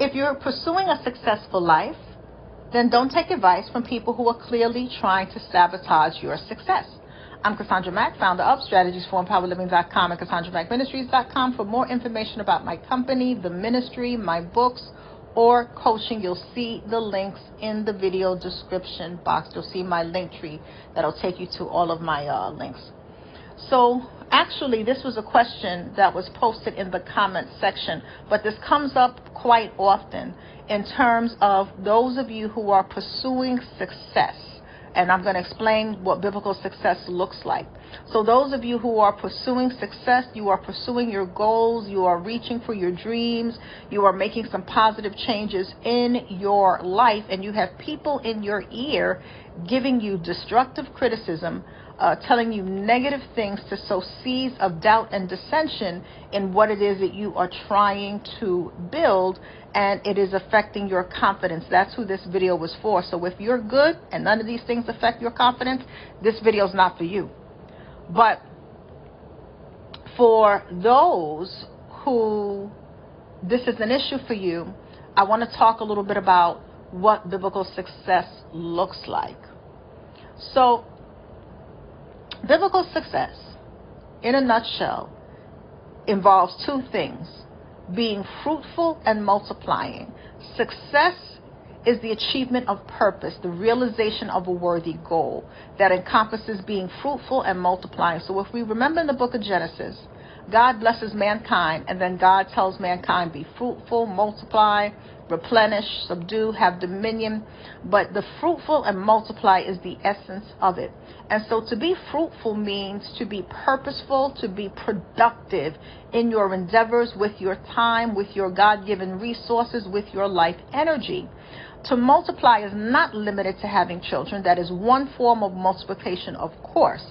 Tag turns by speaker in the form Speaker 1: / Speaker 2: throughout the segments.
Speaker 1: If you're pursuing a successful life, then don't take advice from people who are clearly trying to sabotage your success. I'm Cassandra Mack, founder of StrategiesForEmpoweredLiving.com and CassandраMackMinistries.com. For more information about my company, the ministry, my books, or coaching, you'll see the links in the video description box. You'll see my link tree that'll take you to all of my links. So actually, this was a question that was posted in the comment section, but this comes up quite often in terms of those of you who are pursuing success. And I'm going to explain what biblical success looks like. So those of you who are pursuing success, you are pursuing your goals, you are reaching for your dreams, you are making some positive changes in your life, and you have people in your ear giving you destructive criticism, telling you negative things to sow seeds of doubt and dissension in what it is that you are trying to build, and it is affecting your confidence. That's who this video was for. So if you're good and none of these things affect your confidence, this video is not for you. But for those who this is an issue for you, I want to talk a little bit about what biblical success looks like. So biblical success, in a nutshell, involves two things: being fruitful and multiplying. Success is the achievement of purpose, the realization of a worthy goal that encompasses being fruitful and multiplying. So if we remember in the book of Genesis, God blesses mankind, and then God tells mankind, be fruitful, multiply, replenish, subdue, have dominion. But the fruitful and multiply is the essence of it. And so to be fruitful means to be purposeful, to be productive in your endeavors, with your time, with your God-given resources, with your life energy. To multiply is not limited to having children. That is one form of multiplication, of course.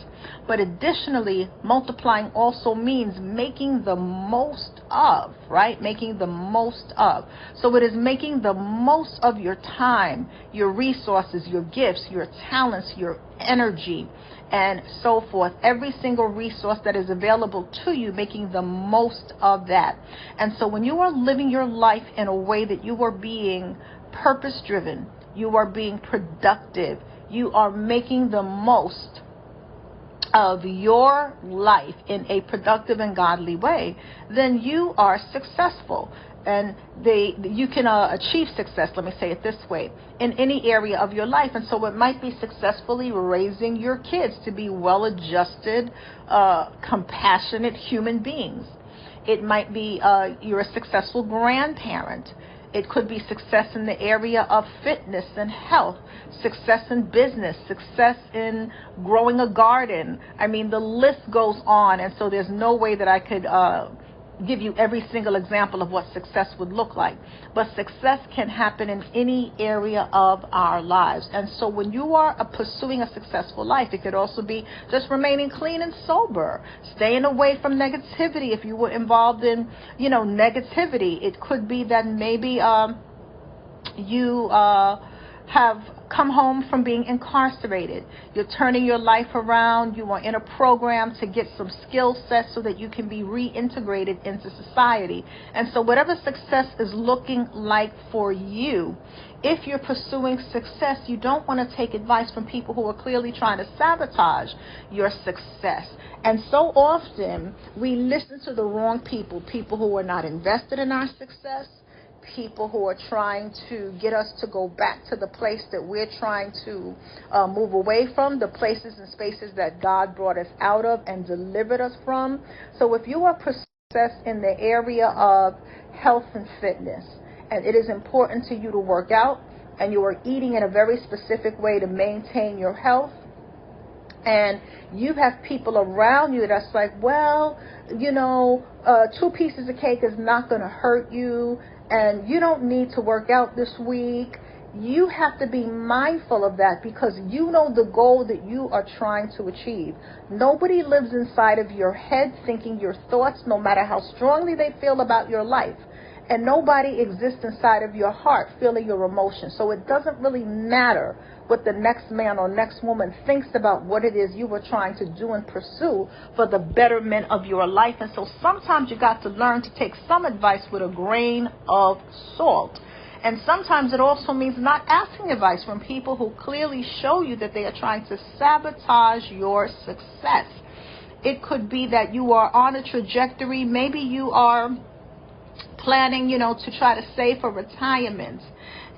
Speaker 1: But additionally, multiplying also means making the most of, right? Making the most of. So it is making the most of your time, your resources, your gifts, your talents, your energy, and so forth. Every single resource that is available to you, making the most of that. And so when you are living your life in a way that you are being purpose-driven, you are being productive, you are making the most of your life in a productive and godly way, then you are successful. And you can achieve success, let me say it this way, in any area of your life. And so it might be successfully raising your kids to be well-adjusted, compassionate human beings. It might be you're a successful grandparent. It could be success in the area of fitness and health, success in business, success in growing a garden. I mean, the list goes on, and so there's no way that I could give you every single example of what success would look like. But success can happen in any area of our lives. And so when you are pursuing a successful life, it could also be just remaining clean and sober, staying away from negativity. If you were involved in, negativity, it could be that maybe you have come home from being incarcerated. You're turning your life around. You are in a program to get some skill sets so that you can be reintegrated into society. And so whatever success is looking like for you, if you're pursuing success, you don't want to take advice from people who are clearly trying to sabotage your success. And so often we listen to the wrong people, people who are not invested in our success, people who are trying to get us to go back to the place that we're trying to move away from, the places and spaces that God brought us out of and delivered us from. So if you are pursuing success in the area of health and fitness, and it is important to you to work out, and you are eating in a very specific way to maintain your health, and you have people around you that's like, well, 2 pieces of cake is not going to hurt you, and you don't need to work out this week. You have to be mindful of that, because you know the goal that you are trying to achieve. Nobody lives inside of your head thinking your thoughts, no matter how strongly they feel about your life. And nobody exists inside of your heart feeling your emotions. So it doesn't really matter what the next man or next woman thinks about what it is you were trying to do and pursue for the betterment of your life. And so sometimes you got to learn to take some advice with a grain of salt. And sometimes it also means not asking advice from people who clearly show you that they are trying to sabotage your success. It could be that you are on a trajectory. Maybe you are planning, to try to save for retirement,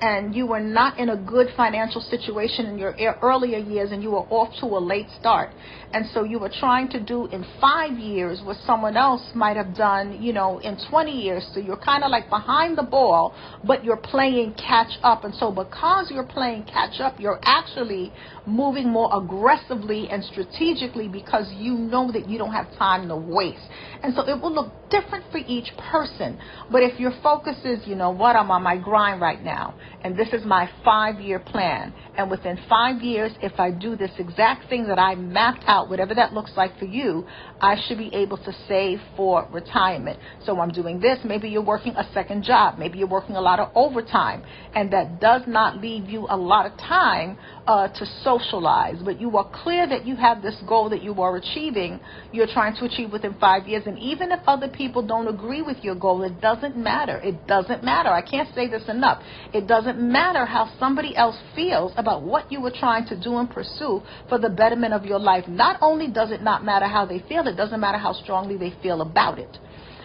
Speaker 1: and you were not in a good financial situation in your earlier years, and you were off to a late start. And so you were trying to do in 5 years what someone else might have done, in 20 years. So you're kind of like behind the ball, but you're playing catch up. And so because you're playing catch up, you're actually moving more aggressively and strategically because you know that you don't have time to waste. And so it will look different for each person. But if your focus is, I'm on my grind right now, and this is my 5-year plan, and within 5 years, if I do this exact thing that I mapped out, whatever that looks like for you, I should be able to save for retirement. So I'm doing this. Maybe you're working a second job. Maybe you're working a lot of overtime, and that does not leave you a lot of time to socialize. But you are clear that you have this goal that you are achieving, you're trying to achieve within 5 years. And even if other people don't agree with your goal, it doesn't matter. It doesn't matter. I can't say this enough. It doesn't matter how somebody else feels about what you were trying to do and pursue for the betterment of your life. Not only does it not matter how they feel, it doesn't matter how strongly they feel about it.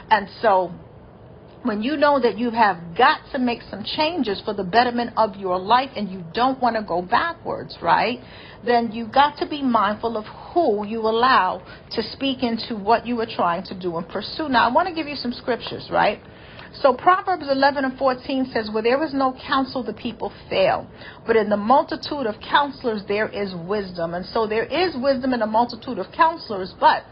Speaker 1: And so when you know that you have got to make some changes for the betterment of your life and you don't want to go backwards, right, then you got to be mindful of who you allow to speak into what you were trying to do and pursue. Now, I want to give you some scriptures, right? So Proverbs 11:14 says, where there is no counsel, the people fail. But in the multitude of counselors, there is wisdom. And so there is wisdom in a multitude of counselors, but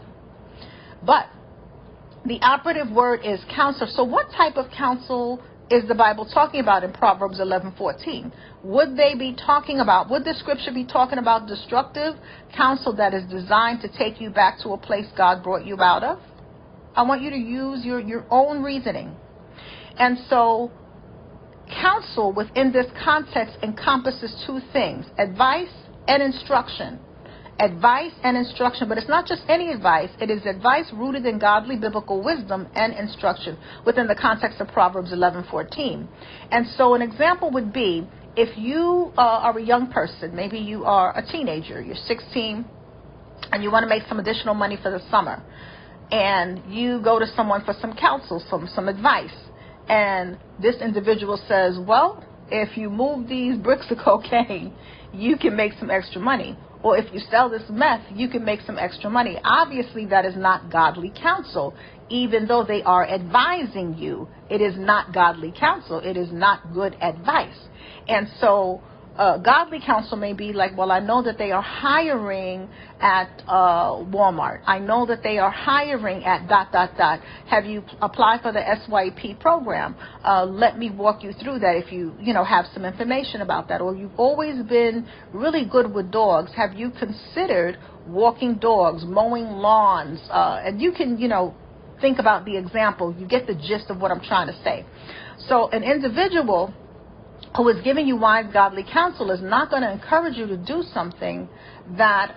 Speaker 1: the operative word is counselor. So what type of counsel is the Bible talking about in Proverbs 11:14? Would the scripture be talking about destructive counsel that is designed to take you back to a place God brought you out of? I want you to use your own reasoning. And so counsel within this context encompasses two things: advice and instruction. Advice and instruction, but it's not just any advice. It is advice rooted in godly biblical wisdom and instruction within the context of Proverbs 11:14. And so an example would be if you are a young person, maybe you are a teenager, you're 16, and you want to make some additional money for the summer, and you go to someone for some counsel, some advice, and this individual says, well, if you move these bricks of cocaine, you can make some extra money. Or if you sell this meth, you can make some extra money. Obviously, that is not godly counsel. Even though they are advising you, it is not godly counsel. It is not good advice. And so godly counsel may be like, well, I know that they are hiring at Walmart. I know that they are hiring at ... Have you applied for the SYP program? Let me walk you through that if you have some information about that. Or you've always been really good with dogs. Have you considered walking dogs, mowing lawns? And you can, think about the example. You get the gist of what I'm trying to say. So an individual who is giving you wise, godly counsel is not going to encourage you to do something that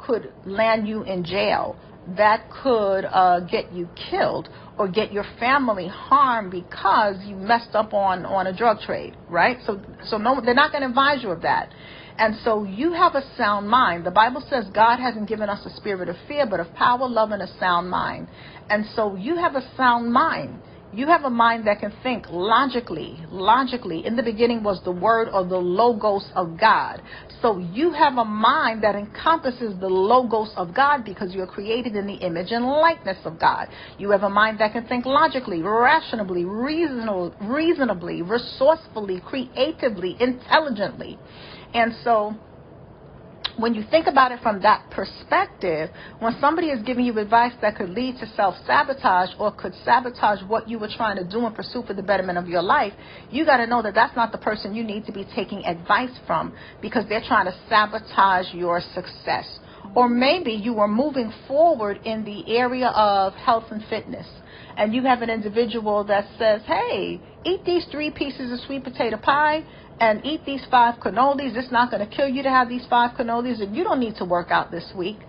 Speaker 1: could land you in jail, that could get you killed or get your family harmed because you messed up on a drug trade, right? So no, they're not going to advise you of that. And so you have a sound mind. The Bible says God hasn't given us a spirit of fear, but of power, love, and a sound mind. And so you have a sound mind. You have a mind that can think logically. In the beginning was the word or the logos of God. So you have a mind that encompasses the logos of God because you're created in the image and likeness of God. You have a mind that can think logically, rationally, reasonably, resourcefully, creatively, intelligently. And so when you think about it from that perspective, when somebody is giving you advice that could lead to self-sabotage or could sabotage what you were trying to do and pursue for the betterment of your life, you got to know that that's not the person you need to be taking advice from because they're trying to sabotage your success. Or maybe you are moving forward in the area of health and fitness, and you have an individual that says, hey, eat these 3 pieces of sweet potato pie and eat these 5 cannolis. It's not going to kill you to have these 5 cannolis, and you don't need to work out this week.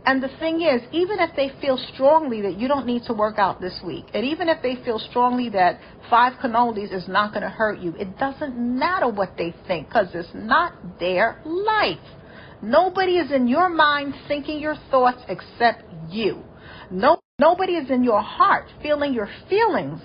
Speaker 1: And the thing is, even if they feel strongly that you don't need to work out this week, and even if they feel strongly that 5 cannolis is not going to hurt you, it doesn't matter what they think, because it's not their life. Nobody is in your mind thinking your thoughts except you. Nobody is in your heart feeling your feelings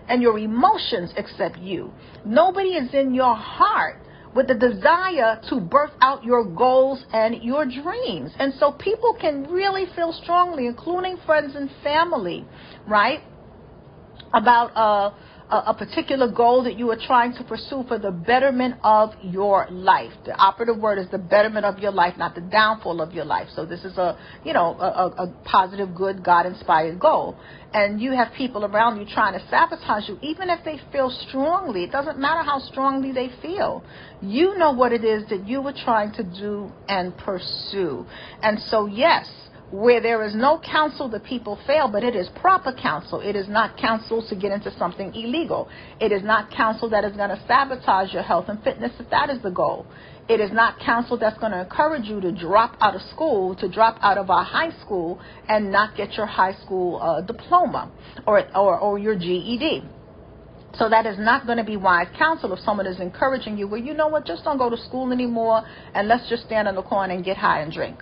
Speaker 1: and your emotions except you. Nobody is in your heart with the desire to birth out your goals and your dreams. And so people can really feel strongly, including friends and family, right, about a particular goal that you are trying to pursue for the betterment of your life. The operative word is the betterment of your life, not the downfall of your life. So this is a positive, good, God-inspired goal. And you have people around you trying to sabotage you, even if they feel strongly. It doesn't matter how strongly they feel. You know what it is that you were trying to do and pursue. And so, yes, where there is no counsel, the people fail, but it is proper counsel. It is not counsel to get into something illegal. It is not counsel that is going to sabotage your health and fitness if that is the goal. It is not counsel that's going to encourage you to drop out of school, to drop out of our high school and not get your high school diploma or your GED. So that is not going to be wise counsel if someone is encouraging you, well, you know what, just don't go to school anymore and let's just stand in the corner and get high and drink.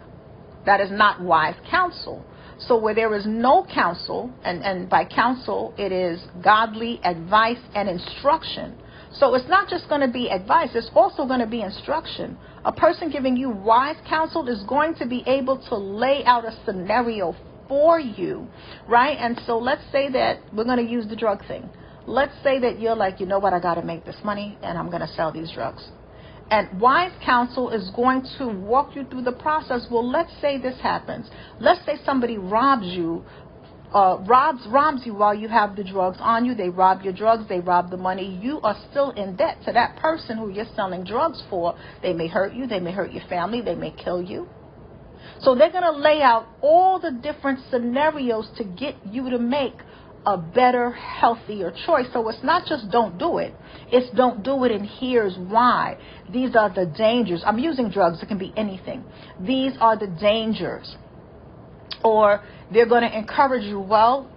Speaker 1: That is not wise counsel. So where there is no counsel, and by counsel it is godly advice and instruction. So it's not just going to be advice, it's also going to be instruction. A person giving you wise counsel is going to be able to lay out a scenario for you, right? And so let's say that we're going to use the drug thing. Let's say that you're like, you know what, I got to make this money and I'm going to sell these drugs. And wise counsel is going to walk you through the process. Well, let's say this happens. Let's say somebody robs you while you have the drugs on you. They rob your drugs. They rob the money. You are still in debt to that person who you're selling drugs for. They may hurt you. They may hurt your family. They may kill you. So they're going to lay out all the different scenarios to get you to make a better, healthier choice. So it's not just don't do it. It's don't do it, and here's why. These are the dangers. I'm using drugs. It can be anything. These are the dangers. Or they're going to encourage you, well,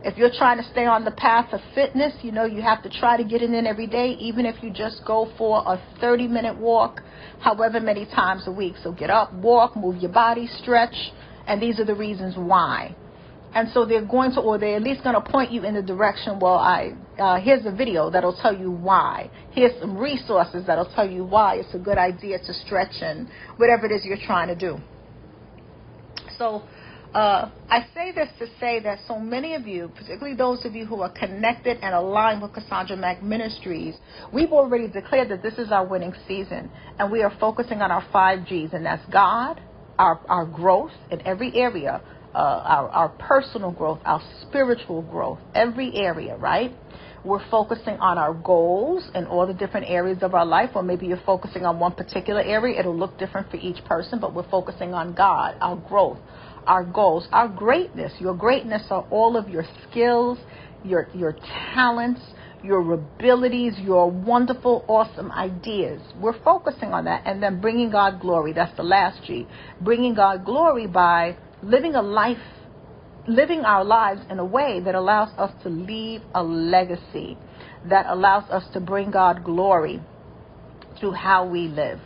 Speaker 1: if you're trying to stay on the path of fitness, you know, you have to try to get it in every day, even if you just go for a 30-minute walk, however many times a week. So get up, walk, move your body, stretch, and these are the reasons why. And so they're going to, or they're at least going to point you in the direction, well, here's a video that'll tell you why. Here's some resources that'll tell you why it's a good idea to stretch and whatever it is you're trying to do. So I say this to say that so many of you, particularly those of you who are connected and aligned with Cassandra Mack Ministries, we've already declared that this is our winning season, and we are focusing on our 5 Gs, and that's God, our growth in every area, our personal growth, our spiritual growth, every area, right? We're focusing on our goals in all the different areas of our life, or maybe you're focusing on one particular area. It'll look different for each person, but we're focusing on God, our growth, our goals, our greatness. Your greatness are all of your skills, your talents, your abilities, your wonderful, awesome ideas. We're focusing on that, and then bringing God glory. That's the last G. Bringing God glory by living our lives in a way that allows us to leave a legacy, that allows us to bring God glory through how we live.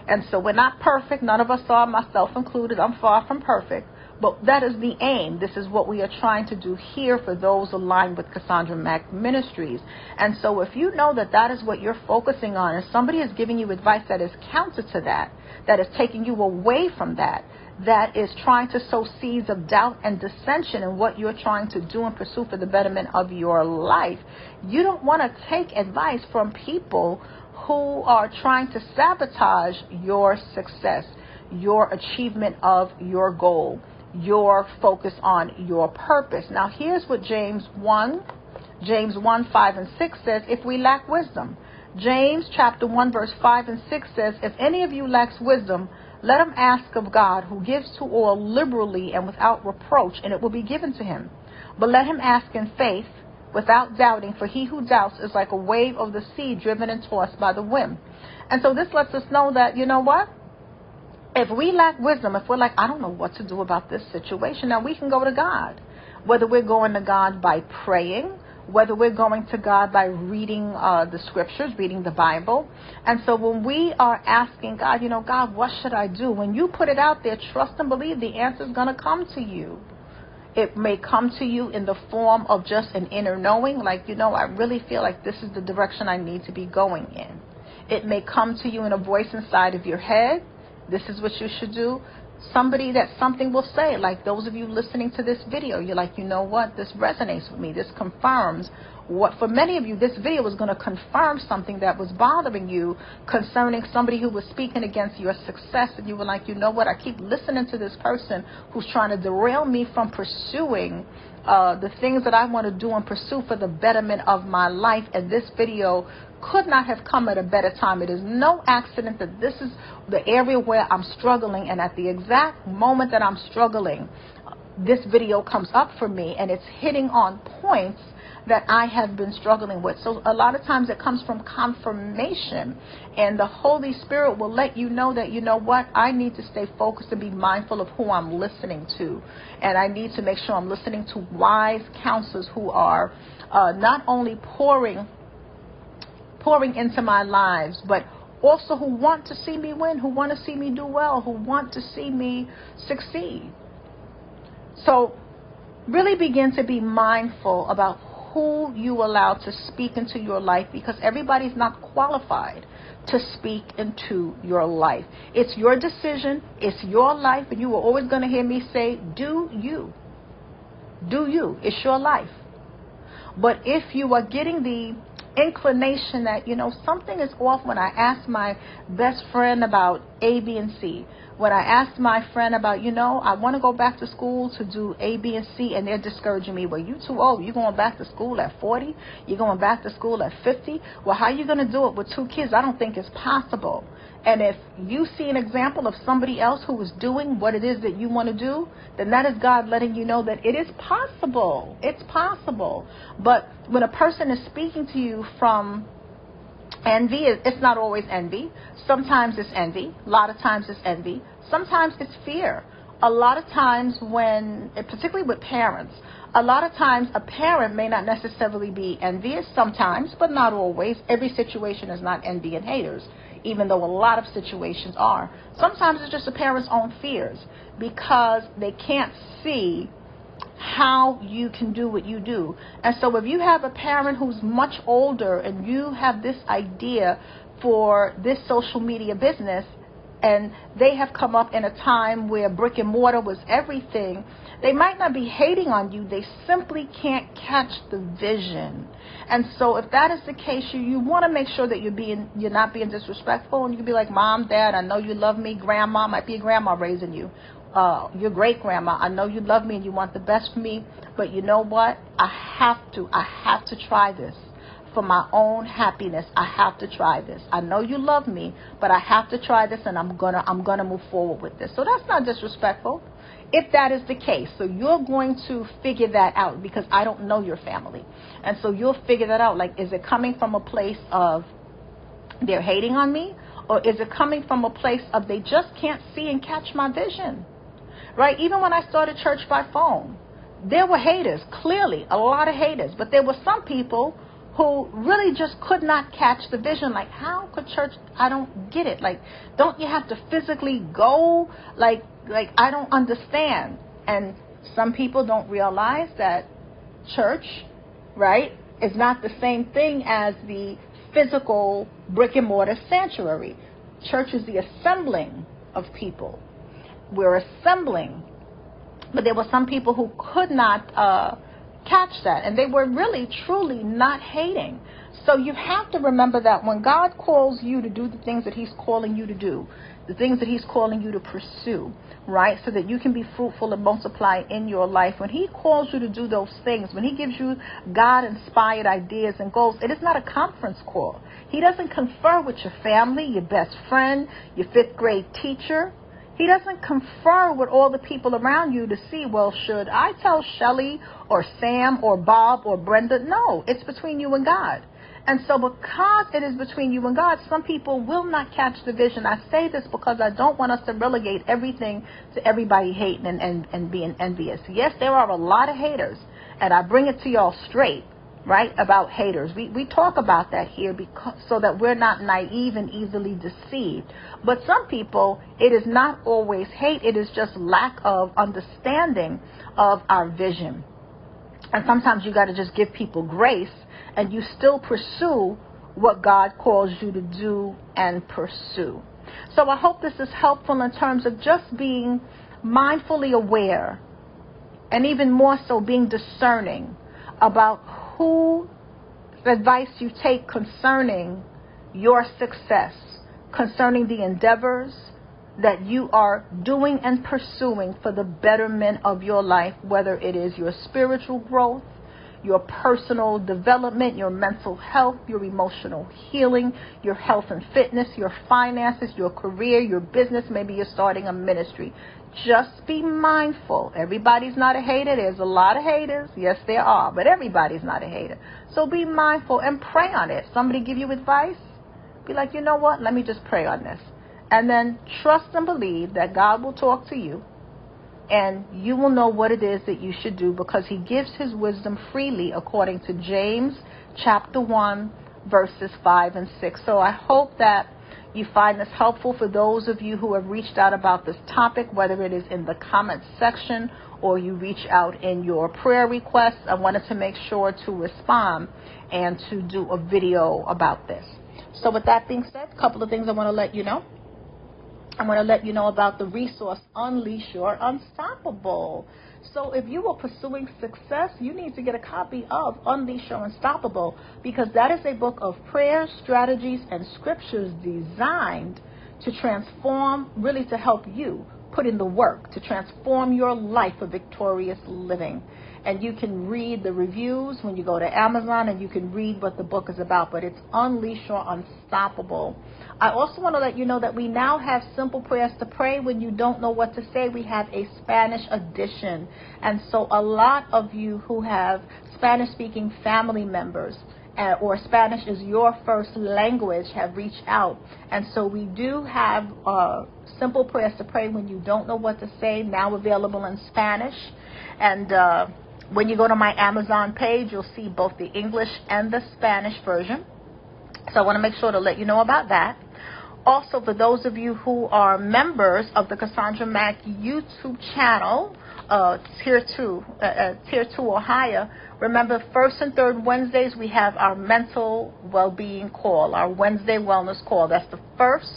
Speaker 1: And so we're not perfect. None of us are, myself included. I'm far from perfect. But that is the aim. This is what we are trying to do here for those aligned with Cassandra Mack Ministries. And so if you know that that is what you're focusing on, and somebody is giving you advice that is counter to that, that is taking you away from that, that is trying to sow seeds of doubt and dissension in what you're trying to do and pursue for the betterment of your life, you don't want to take advice from people who are trying to sabotage your success, your achievement of your goal, your focus on your purpose. Now, here's what James 1, 5 and 6 says, if we lack wisdom. James chapter 1, verse 5 and 6 says, if any of you lacks wisdom, let him ask of God, who gives to all liberally and without reproach, and it will be given to him. But let him ask in faith without doubting, for he who doubts is like a wave of the sea driven and tossed by the wind. And so this lets us know that, you know what? If we lack wisdom, if we're like, I don't know what to do about this situation, now we can go to God. Whether we're going to God by praying, whether we're going to God by reading the scriptures, reading the Bible. And so when we are asking God, you know, God, what should I do? When you put it out there, trust and believe the answer is going to come to you. It may come to you in the form of just an inner knowing, like, you know, I really feel like this is the direction I need to be going in. It may come to you in a voice inside of your head. This is what you should do. Something will say, like those of you listening to this video, you're like, you know what, this resonates with me. This confirms what, for many of you, this video is going to confirm something that was bothering you concerning somebody who was speaking against your success. And you were like, you know what, I keep listening to this person who's trying to derail me from pursuing the things that I want to do and pursue for the betterment of my life. And this video could not have come at a better time. It is no accident that this is the area where I'm struggling, and at the exact moment that I'm struggling, this video comes up for me, and it's hitting on points that I have been struggling with. So a lot of times it comes from confirmation, and the Holy Spirit will let you know that, you know what, I need to stay focused and be mindful of who I'm listening to, and I need to make sure I'm listening to wise counselors who are not only pouring into my lives, but also who want to see me win, who want to see me do well, who want to see me succeed. So really begin to be mindful about who you allow to speak into your life, because everybody's not qualified to speak into your life. It's your decision. It's your life. And you are always going to hear me say, do you. Do you. It's your life. But if you are getting the inclination that, you know, something is off, when I ask my best friend about A, B, and C, when I asked my friend about, you know, I want to go back to school to do A, B, and C, and they're discouraging me. Well, you too old. You're going back to school at 40? You're going back to school at 50? Well, how are you going to do it with 2 kids? I don't think it's possible. And if you see an example of somebody else who is doing what it is that you want to do, then that is God letting you know that it is possible. It's possible. But when a person is speaking to you from envy, it's not always envy. Sometimes it's envy. A lot of times it's envy. Sometimes it's fear. A lot of times when, particularly with parents, a lot of times a parent may not necessarily be envious sometimes, but not always. Every situation is not envy and haters, even though a lot of situations are. Sometimes it's just a parent's own fears because they can't see how you can do what you do. And so if you have a parent who's much older and you have this idea for this social media business, and they have come up in a time where brick and mortar was everything, they might not be hating on you. They simply can't catch the vision. And so if that is the case, you want to make sure that you're not being disrespectful. And you can be like, Mom, Dad, I know you love me. Grandma, might be a grandma raising you. Your great grandma, I know you love me and you want the best for me. But you know what? I have to try this. For my own happiness, I have to try this. I know you love me, but I have to try this, and I'm gonna move forward with this. So that's not disrespectful, if that is the case. So you're going to figure that out, because I don't know your family, and so you'll figure that out. Like, is it coming from a place of they're hating on me, or is it coming from a place of they just can't see and catch my vision? Right? Even when I started church by phone, there were haters. Clearly, a lot of haters, but there were some people who really just could not catch the vision. Like, how could church, I don't get it. Like, don't you have to physically go? Like I don't understand. And some people don't realize that church, right, is not the same thing as the physical brick and mortar sanctuary. Church is the assembling of people. We're assembling. But there were some people who could not catch that, and they were really truly not hating. So you have to remember that when God calls you to do the things that he's calling you to do, the things that he's calling you to pursue, right, so that you can be fruitful and multiply in your life, when he calls you to do those things, when he gives you God-inspired ideas and goals, it is not a conference call. He doesn't confer with your family, your best friend, your 5th grade teacher. He doesn't confer with all the people around you to see, well, should I tell Shelly or Sam or Bob or Brenda? No, it's between you and God. And so because it is between you and God, some people will not catch the vision. I say this because I don't want us to relegate everything to everybody hating and being envious. Yes, there are a lot of haters, and I bring it to y'all straight, right, about haters. We talk about that here because so that we're not naive and easily deceived. But some people, it is not always hate. It is just lack of understanding of our vision. And sometimes you got to just give people grace, and you still pursue what God calls you to do and pursue. So I hope this is helpful in terms of just being mindfully aware, and even more so being discerning about whose advice you take concerning your success, concerning the endeavors that you are doing and pursuing for the betterment of your life, whether it is your spiritual growth, your personal development, your mental health, your emotional healing, your health and fitness, your finances, your career, your business. Maybe you're starting a ministry. Just be mindful. Everybody's not a hater. There's a lot of haters. Yes, there are, but everybody's not a hater. So be mindful and pray on it. Somebody give you advice, be like, you know what? Let me just pray on this. And then trust and believe that God will talk to you, and you will know what it is that you should do, because he gives his wisdom freely according to James chapter 1, verses 5 and 6. So I hope that you find this helpful for those of you who have reached out about this topic, whether it is in the comments section or you reach out in your prayer requests. I wanted to make sure to respond and to do a video about this. So with that being said, a couple of things I want to let you know. I want to let you know about the resource Unleash Your Unstoppable. So if you are pursuing success, you need to get a copy of Unleash Your Unstoppable, because that is a book of prayers, strategies, and scriptures designed to transform, really to help you put in the work to transform your life for victorious living. And you can read the reviews when you go to Amazon, and you can read what the book is about. But it's Unleash Your Unstoppable. I also want to let you know that we now have simple prayers to pray when you don't know what to say. We have a Spanish edition. And so a lot of you who have Spanish-speaking family members or Spanish is your first language have reached out. And so we do have simple prayers to pray when you don't know what to say, now available in Spanish. And when you go to my Amazon page, you'll see both the English and the Spanish version. So I want to make sure to let you know about that. Also, for those of you who are members of the Cassandra Mack YouTube channel, Tier 2 or higher, remember, first and third Wednesdays, we have our mental well-being call, our Wednesday wellness call. That's the first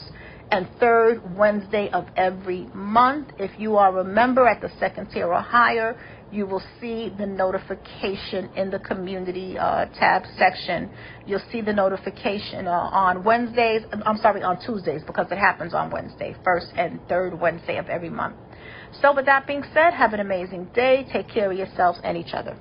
Speaker 1: and third Wednesday of every month. If you are a member at the second tier or higher, you will see the notification in the community tab section. You'll see the notification on Wednesdays, on Tuesdays, because it happens on Wednesday, first and third Wednesday of every month. So with that being said, have an amazing day. Take care of yourselves and each other.